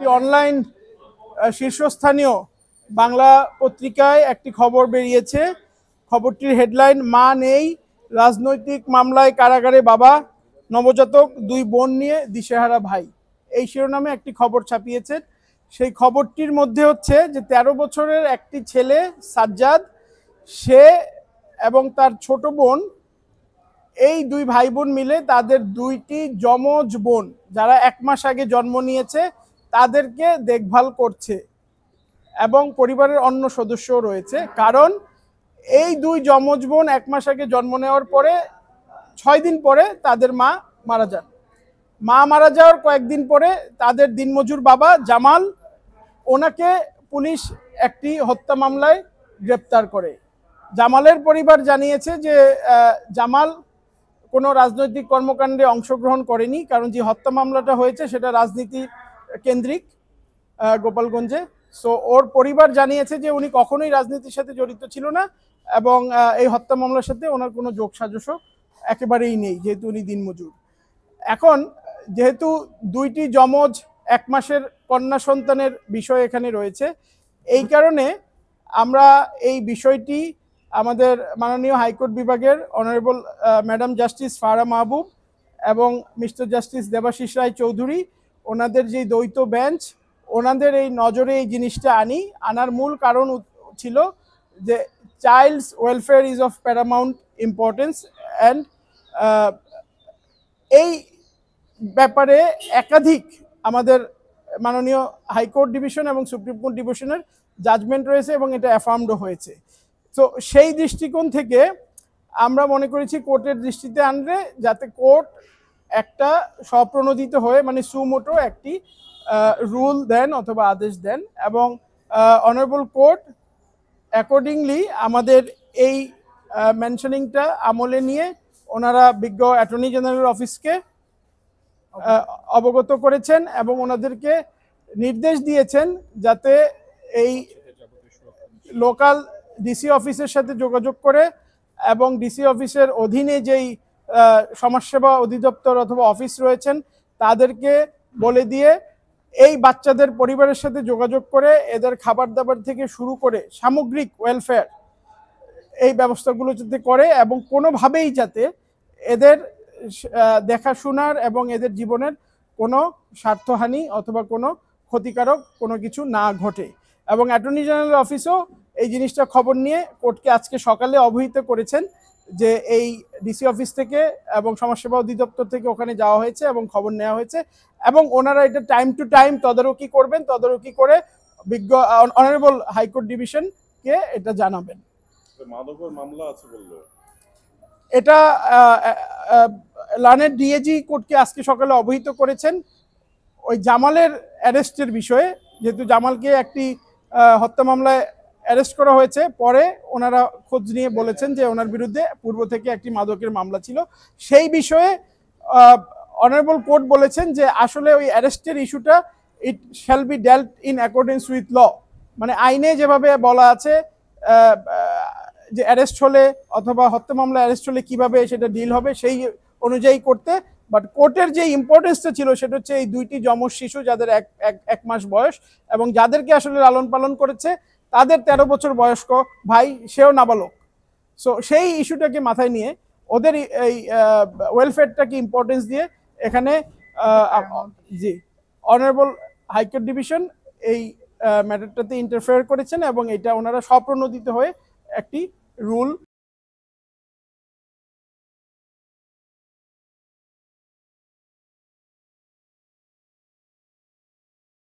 একটি অনলাইন শীর্ষস্থানীয় বাংলা পত্রিকায় একটি খবর বেরিয়েছে। খবরটির হেডলাইন, মা নেই, রাজনৈতিক মামলায় কারাগারে বাবা, নবজাতক দুই বোন নিয়ে দিশেহারা ভাই। এই শিরোনামে একটি খবর ছাপিয়েছে। সেই খবরটির মধ্যে হচ্ছে যে 13 বছরের একটি ছেলে সাজ্জাদ, সে এবং তার ছোট বোন, এই দুই ভাই বোন মিলে তাদের দুইটি যমজ বোন যারা 1 মাস আগে জন্ম নিয়েছে তাদেরকে দেখভাল করছে এবং পরিবারের অন্য সদস্যও রয়েছে। কারণ এই দুই যমজ বোন 1 মাস আগে জন্ম নেওয়ার পরে 6 দিন পরে তাদের মা মারা যান। মা মারা যাওয়ার কয়েকদিন পরে তাদের দিনমজুর বাবা জামাল, ওনাকে পুলিশ একটি হত্যা মামলায় গ্রেপ্তার করে। জামালের পরিবার জানিয়েছে যে জামাল কোনো রাজনৈতিক কর্মকাণ্ডে অংশগ্রহণ করেনি, কারণ যে হত্যা মামলাটা হয়েছে সেটা রাজনীতি কেন্দ্রিক গোপালগঞ্জে। সো ওর পরিবার জানিয়েছে যে উনি কখনোই রাজনীতির সাথে জড়িত ছিল না এবং এই হত্যা মামলার সাথে ওনার কোনো যোগসাজশও একেবারেই নেই, যেহেতু উনি দিনমজুর। এখন যেহেতু দুইটি যমজ 1 মাসের কন্যা সন্তানের বিষয় এখানে রয়েছে, এই কারণে আমরা এই বিষয়টি আমাদের মাননীয় হাইকোর্ট বিভাগের অনারেবল ম্যাডাম জাস্টিস ফারহা মাহবুব এবং মিস্টার জাস্টিস দেবাশিস রায় চৌধুরী, ওনাদের যে দ্বৈত বেঞ্চ, ওনাদের এই নজরে এই জিনিসটা আনার মূল কারণ ছিল যে child's welfare is of paramount importance and এই ব্যাপারে একাধিক আমাদের মাননীয় হাইকোর্ট ডিভিশন এবং সুপ্রিম কোর্ট ডিভিশনের জাজমেন্ট রয়েছে এবং এটা অ্যাফার্মডও হয়েছে। তো সেই দৃষ্টিকোণ থেকে আমরা মনে করেছি কোর্টের দৃষ্টিতে আনলে যাতে কোর্ট একটা স্বপ্রণোদিত হয়ে মানে সুমোটো একটি রুল দেন অথবা আদেশ দেন এবং অনারেবল কোর্ট অ্যাকর্ডিংলি আমাদের এই মেনশনিংটা আমলে নিয়ে ওনারা বিজ্ঞ অ্যাটর্নি জেনারেল অফিসকে অবগত করেছেন এবং ওনাদেরকে নির্দেশ দিয়েছেন যাতে এই লোকাল ডিসি অফিসের সাথে যোগাযোগ করে এবং ডিসি অফিসের অধীনে যেই সমাজসেবা অধিদপ্তর অথবা অফিস রয়েছেন তাদেরকে বলে দিয়ে এই বাচ্চাদের পরিবারের সাথে যোগাযোগ করে এদের খাবার দাবার থেকে শুরু করে সামগ্রিক ওয়েলফেয়ার এই ব্যবস্থাগুলো যাতে করে এবং কোনোভাবেই যাতে এদের দেখাশোনার এবং এদের জীবনের কোনো স্বার্থহানি অথবা কোনো ক্ষতিকারক কোনো কিছু না ঘটে। এবং অ্যাটর্নি জেনারেল অফিসও এই জিনিসটা খবর নিয়ে কোর্টকে আজকে সকালে অবহিত করেছেন যে এই ডিসি অফিস থেকে এবং সমাজসেবা অধিদপ্তর থেকে ওখানে যাওয়া হয়েছে এবং খবর নেওয়া হয়েছে এবং ওনারা এটা টাইম টু টাইম তদারকি করবেন, তদারকি করে বিজ্ঞ অনারেবল হাইকোর্ট ডিভিশনকে এটা জানাবেন। মাদকের মামলা আছে বললো, এটা লানের ডিএজি কোর্টকে আজকে সকালে অবহিত করেছেন ওই জামালের অ্যারেস্টের বিষয়ে। যেহেতু জামালকে একটি হত্যা মামলায় অ্যারেস্ট করা হয়েছে, পরে ওনারা খোঁজ নিয়ে বলেছেন যে ওনার বিরুদ্ধে পূর্ব থেকে একটি মাদকের মামলা ছিল। সেই বিষয়ে অনারেবল কোর্ট বলেছেন যে আসলে ওই অ্যারেস্টের ইস্যুটা it shall be dealt in accordance with law, মানে আইনে যেভাবে বলা আছে যে অ্যারেস্ট হলে অথবা হত্যা মামলা অ্যারেস্ট হলে কিভাবে সেটা ডিল হবে সেই অনুযায়ী করতে। বাট কোর্টের যে ইম্পর্টেন্সটা ছিল সেটা হচ্ছে এই দুইটি যমজ শিশু যাদের 1 মাস বয়স এবং যাদেরকে আসলে লালন পালন করেছে তাদের 13 বছর বয়স্ক ভাই, সেও নাবালক। সো সেই ইস্যুটাকে মাথায় নিয়ে ওদের এই ওয়েলফেয়ারটাকে ইম্পর্টেন্স দিয়ে এখানে জি অনারেবল হাইকোর্ট ডিভিশন এই ম্যাটারটাতে ইন্টারফেয়ার করেছেন এবং এটা ওনারা স্বপ্রণোদিত হয়ে একটি রুল